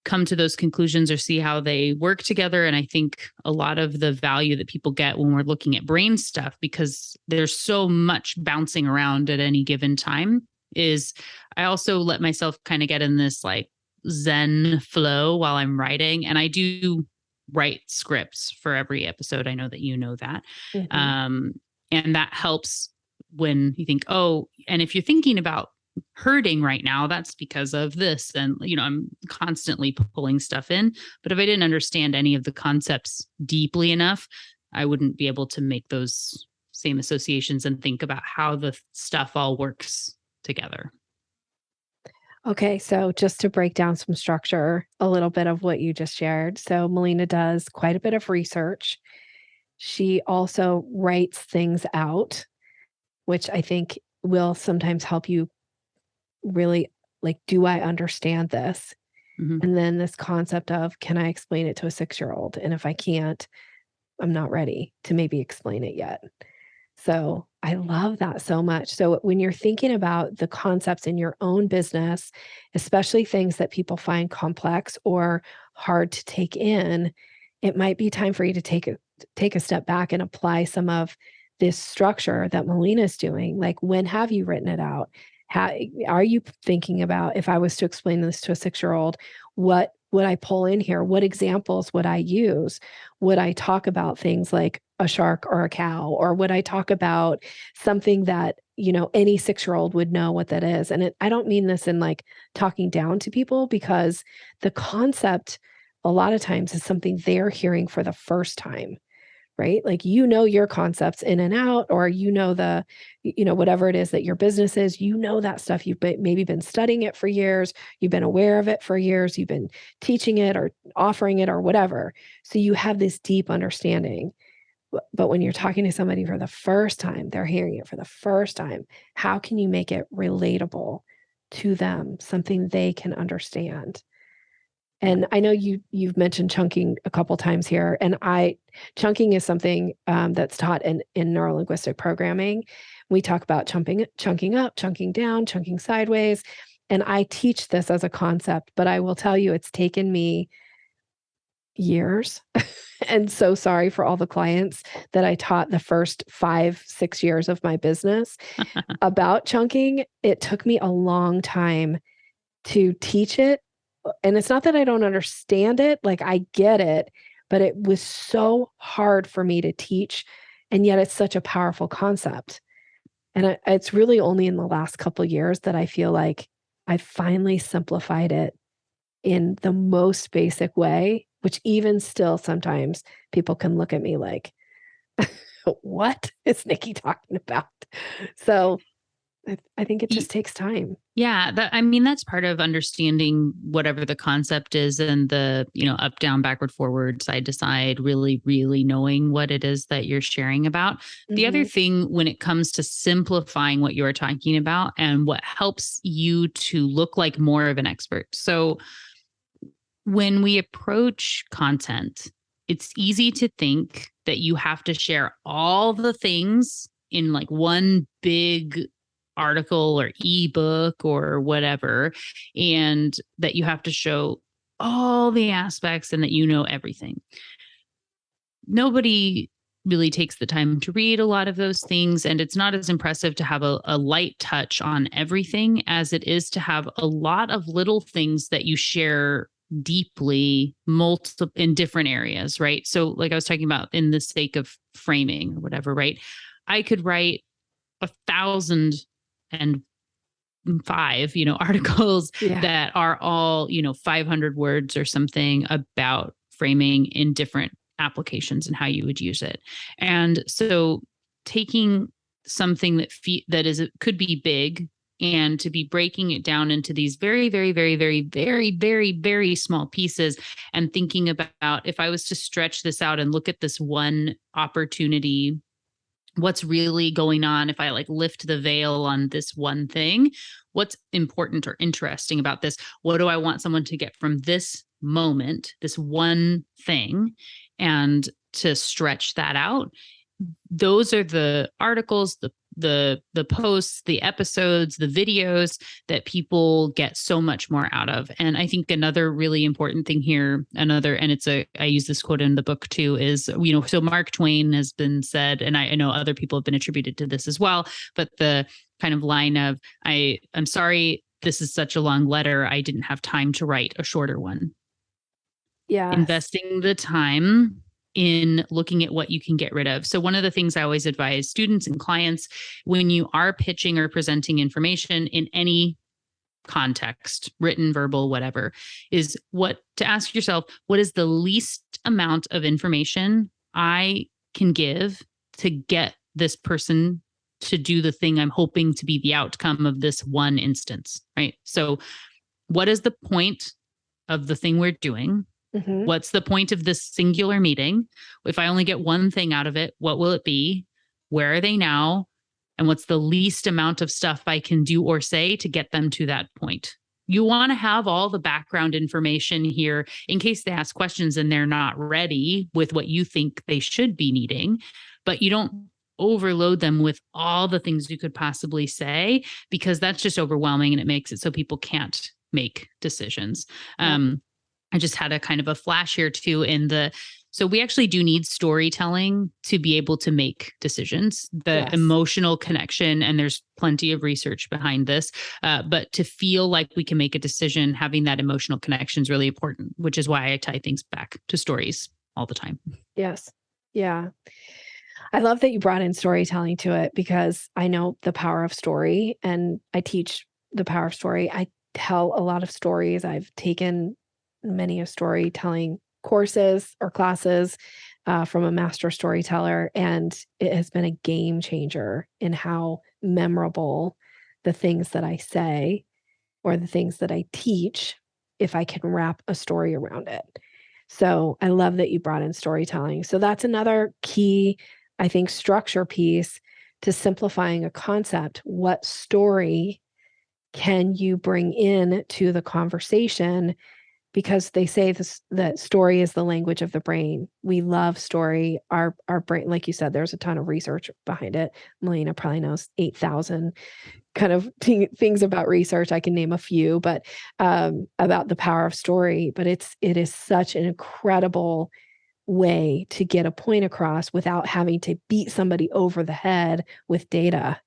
come to those conclusions or see how they work together. And I think a lot of the value that people get when we're looking at brain stuff, because there's so much bouncing around at any given time, is I also let myself kind of get in this like Zen flow while I'm writing. And I do write scripts for every episode. I know that you know that. And that helps when you think, oh, and if you're thinking about hurting right now, that's because of this. And, I'm constantly pulling stuff in. But if I didn't understand any of the concepts deeply enough, I wouldn't be able to make those same associations and think about how the stuff all works together. Okay, so just to break down some structure, a little bit of what you just shared. So Melina does quite a bit of research. She also writes things out, which I think will sometimes help you really like, do I understand this? Mhm. And then this concept of, can I explain it to a 6-year-old? And if I can't, I'm not ready to maybe explain it yet. So I love that so much. So when you're thinking about the concepts in your own business, especially things that people find complex or hard to take in, it might be time for you to take a step back and apply some of this structure that Melina's doing. Like, when have you written it out? How are you thinking about, if I was to explain this to a 6-year-old, what would I pull in here? What examples would I use? Would I talk about things like a shark or a cow? Or would I talk about something that, any 6-year-old would know what that is? And I don't mean this in like talking down to people, because the concept a lot of times is something they're hearing for the first time, right? Like, your concepts in and out, or whatever it is that your business is, that stuff. You've maybe been studying it for years. You've been aware of it for years. You've been teaching it or offering it or whatever. So you have this deep understanding. But when you're talking to somebody for the first time, they're hearing it for the first time. How can you make it relatable to them, something they can understand? And I know you've mentioned chunking a couple times here, and chunking is something that's taught in neurolinguistic programming. We talk about chunking up, chunking down, chunking sideways, and I teach this as a concept. But I will tell you, it's taken me years, and so sorry for all the clients that I taught the first 5-6 years of my business about chunking. It took me a long time to teach it. And it's not that I don't understand it, like, I get it, but it was so hard for me to teach. And yet it's such a powerful concept. And it's really only in the last couple of years that I feel like I finally simplified it in the most basic way, which even still sometimes people can look at me like, what is Nikki talking about? So I think it just takes time. Yeah, that's part of understanding whatever the concept is, and the, up, down, backward, forward, side to side, really, really knowing what it is that you're sharing about. The other thing, when it comes to simplifying what you're talking about and what helps you to look like more of an expert. So when we approach content, it's easy to think that you have to share all the things in like one big article or ebook or whatever, and that you have to show all the aspects and that everything. Nobody really takes the time to read a lot of those things, and it's not as impressive to have a light touch on everything as it is to have a lot of little things that you share deeply, multiple in different areas, right? So like I was talking about, in the sake of framing or whatever, right? I could write 1,005, articles that are all, 500 words or something about framing in different applications and how you would use it. And so taking something that could be big, and to be breaking it down into these very, very, very, very, very, very, very small pieces, and thinking about, if I was to stretch this out and look at this one opportunity, what's really going on if I like lift the veil on this one thing? What's important or interesting about this? What do I want someone to get from this moment, this one thing, and to stretch that out? Those are the articles, the posts, the episodes, the videos that people get so much more out of. And I think another really important thing here, and I use this quote in the book too, is, so Mark Twain has been said, and I know other people have been attributed to this as well, but the kind of line of, I'm sorry, this is such a long letter, I didn't have time to write a shorter one. Yeah. Investing the time in looking at what you can get rid of. So one of the things I always advise students and clients when you are pitching or presenting information in any context, written, verbal, whatever, is to ask yourself, what is the least amount of information I can give to get this person to do the thing I'm hoping to be the outcome of this one instance, right? So what is the point of the thing we're doing? Mm-hmm. What's the point of this singular meeting? If I only get one thing out of it, what will it be? Where are they now? And what's the least amount of stuff I can do or say to get them to that point? You want to have all the background information here in case they ask questions and they're not ready with what you think they should be needing, but you don't overload them with all the things you could possibly say, because that's just overwhelming and it makes it so people can't make decisions. I just had a kind of a flash here too so we actually do need storytelling to be able to make decisions, the emotional connection, and there's plenty of research behind this. But to feel like we can make a decision, having that emotional connection is really important, which is why I tie things back to stories all the time. Yes. Yeah. I love that you brought in storytelling to it, because I know the power of story and I teach the power of story. I tell a lot of stories. I've taken many of storytelling courses or classes from a master storyteller, and it has been a game changer in how memorable the things that I say or the things that I teach, if I can wrap a story around it. So I love that you brought in storytelling. So that's another key, I think, structure piece to simplifying a concept. What story can you bring in to the conversation? Because they say that story is the language of the brain. We love story. Our brain, like you said, there's a ton of research behind it. Melina probably knows 8,000 kind of things about research. I can name a few, but about the power of story. But it is such an incredible way to get a point across without having to beat somebody over the head with data.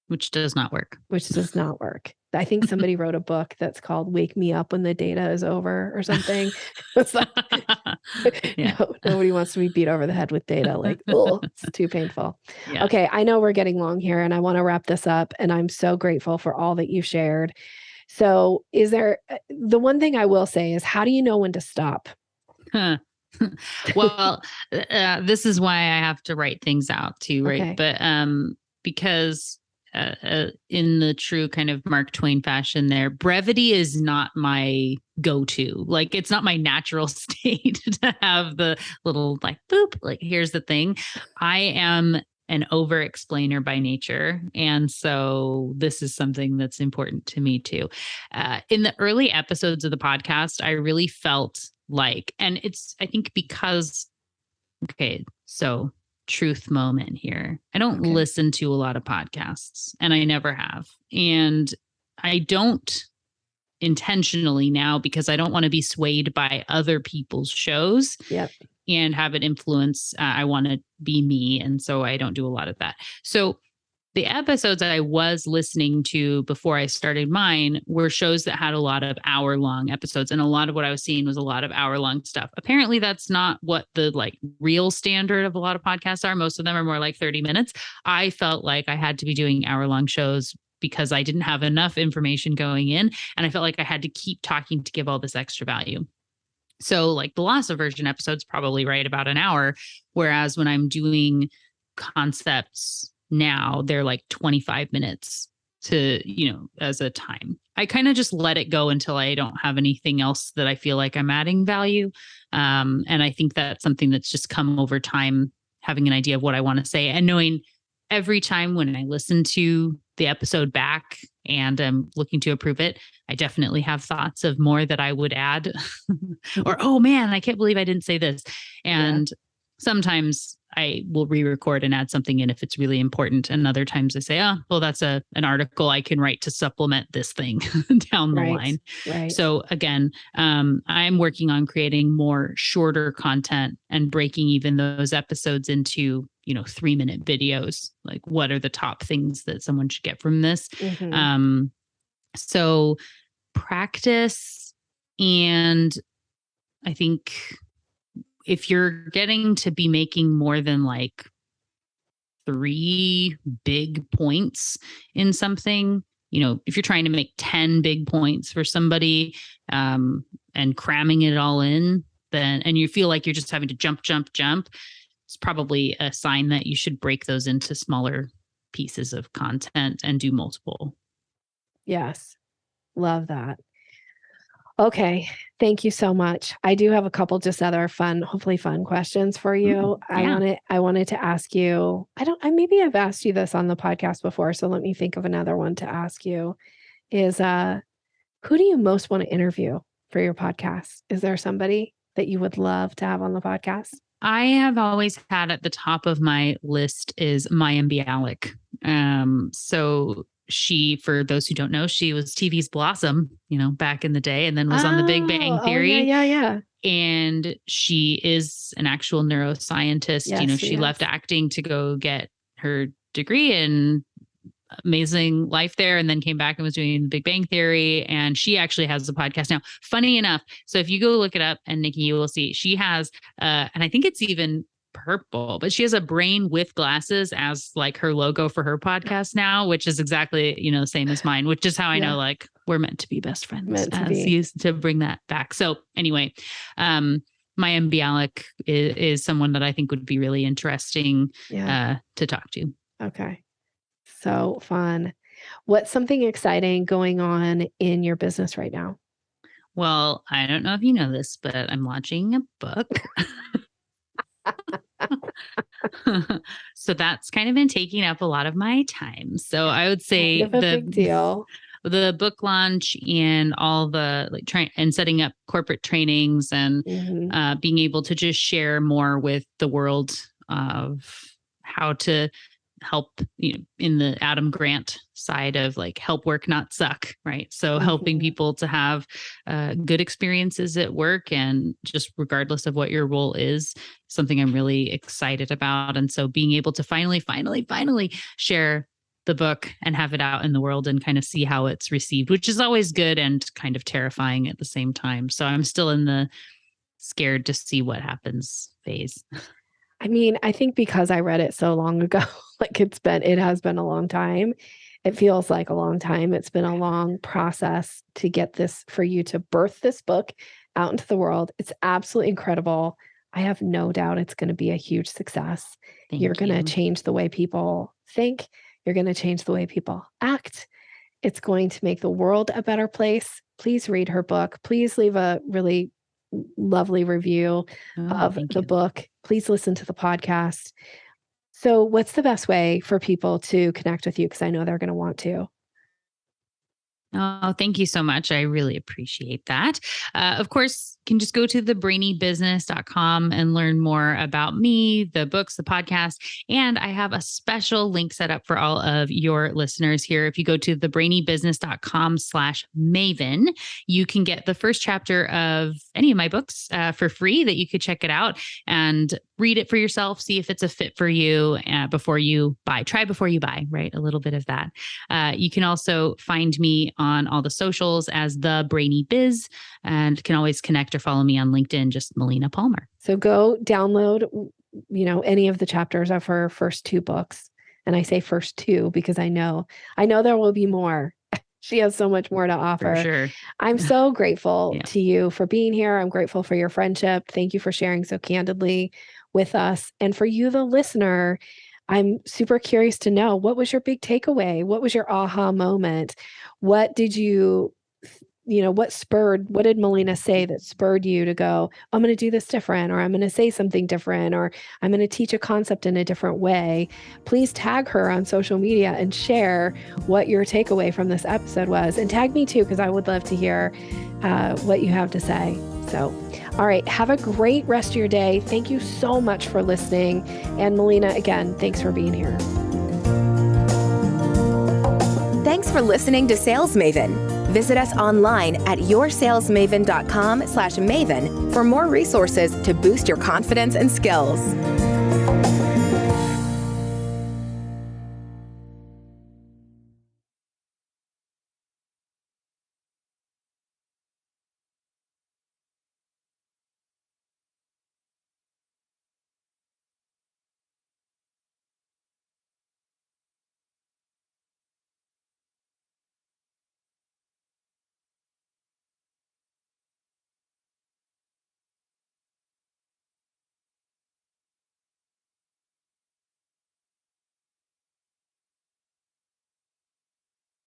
Which does not work. I think somebody wrote a book that's called Wake Me Up When the Data is Over or something. It's like, no, nobody wants to be beat over the head with data. Like, oh, it's too painful. Yeah. Okay. I know we're getting long here and I want to wrap this up, and I'm so grateful for all that you shared. So the one thing I will say is, how do you know when to stop? Well, this is why I have to write things out too, right? Okay. But because in the true kind of Mark Twain fashion there, brevity is not my go-to. Like, it's not my natural state to have the little like, boop, like, here's the thing. I am an over-explainer by nature. And so this is something that's important to me too. In the early episodes of the podcast, I really felt like, and I think because, okay, so truth moment here. I don't listen to a lot of podcasts, and I never have. And I don't intentionally now, because I don't want to be swayed by other people's shows and have it influence. I want to be me. And so I don't do a lot of that. So the episodes I was listening to before I started mine were shows that had a lot of hour-long episodes. And a lot of what I was seeing was a lot of hour-long stuff. Apparently, that's not what the like real standard of a lot of podcasts are. Most of them are more like 30 minutes. I felt like I had to be doing hour-long shows because I didn't have enough information going in. And I felt like I had to keep talking to give all this extra value. So like the Loss Aversion episode's probably right about an hour. Whereas when I'm doing concepts now, they're like 25 minutes to, as a time. I kind of just let it go until I don't have anything else that I feel like I'm adding value. And I think that's something that's just come over time, having an idea of what I want to say and knowing every time when I listen to the episode back and I'm looking to approve it, I definitely have thoughts of more that I would add or, oh man, I can't believe I didn't say this. And sometimes I will re-record and add something in if it's really important. And other times I say, oh, well, that's an article I can write to supplement this thing down the line. Right. So again, I'm working on creating more shorter content and breaking even those episodes into, 3-minute videos. Like, what are the top things that someone should get from this? Mm-hmm. So practice, and I think if you're getting to be making more than like 3 big points in something, if you're trying to make 10 big points for somebody, and cramming it all in, and you feel like you're just having to jump, it's probably a sign that you should break those into smaller pieces of content and do multiple. Yes. Love that. Okay. Thank you so much. I do have a couple just other hopefully fun questions for you. Yeah. I wanted to ask you, maybe I've asked you this on the podcast before, so let me think of another one to ask you is, who do you most want to interview for your podcast? Is there somebody that you would love to have on the podcast? I have always had at the top of my list is Maya Bialik. So she, for those who don't know, she was TV's Blossom, back in the day, and then was on The Big Bang Theory. Yeah. And she is an actual neuroscientist. Yes, she left acting to go get her degree in amazing life there, and then came back and was doing The Big Bang Theory. And she actually has a podcast now. Funny enough, so if you go look it up, and Nikki, you will see she has, and I think it's even purple, but she has a brain with glasses as like her logo for her podcast now, which is exactly, the same as mine, which is how I know like we're meant to be best friends to bring that back. So anyway, Maya Bialik is someone that I think would be really interesting to talk to. Okay. So fun. What's something exciting going on in your business right now? Well, I don't know if you know this, but I'm launching a book. So that's kind of been taking up a lot of my time. So I would say big deal. The book launch and all the and setting up corporate trainings and being able to just share more with the world of how to help, in the Adam Grant side of like help work not suck, right? So helping people to have good experiences at work, and just regardless of what your role is, something I'm really excited about. And so being able to finally share the book and have it out in the world and kind of see how it's received, which is always good and kind of terrifying at the same time. So I'm still in the scared to see what happens phase. I mean, I think because I read it so long ago, like it has been a long time. It feels like a long time. It's been a long process to get this, for you to birth this book out into the world. It's absolutely incredible. I have no doubt it's going to be a huge success. You're going to change the way people think. You're going to change the way people act. It's going to make the world a better place. Please read her book. Please leave a really lovely review of the book. Please listen to the podcast. So what's the best way for people to connect with you? Because I know they're going to want to. Oh, thank you so much. I really appreciate that. Of course, you can just go to thebrainybusiness.com and learn more about me, the books, the podcast. And I have a special link set up for all of your listeners here. If you go to thebrainybusiness.com/Maven, you can get the first chapter of any of my books for free, that you could check it out and read it for yourself, see if it's a fit for you before you buy. Try before you buy, right? A little bit of that. You can also find me on all the socials as The Brainy Biz, and can always connect or follow me on LinkedIn, just Melina Palmer. So go download, any of the chapters of her first 2 books. And I say first 2 because I know there will be more. She has so much more to offer. For sure. I'm so grateful to you for being here. I'm grateful for your friendship. Thank you for sharing so candidly with us. And for you, the listener, I'm super curious to know, what was your big takeaway? What was your aha moment? What did what did Melina say that spurred you to go, I'm going to do this different, or I'm going to say something different, or I'm going to teach a concept in a different way? Please tag her on social media and share what your takeaway from this episode was. And tag me too, because I would love to hear what you have to say. So, all right, have a great rest of your day. Thank you so much for listening. And Melina, again, thanks for being here. Thanks for listening to Sales Maven. Visit us online at yoursalesmaven.com/Maven for more resources to boost your confidence and skills.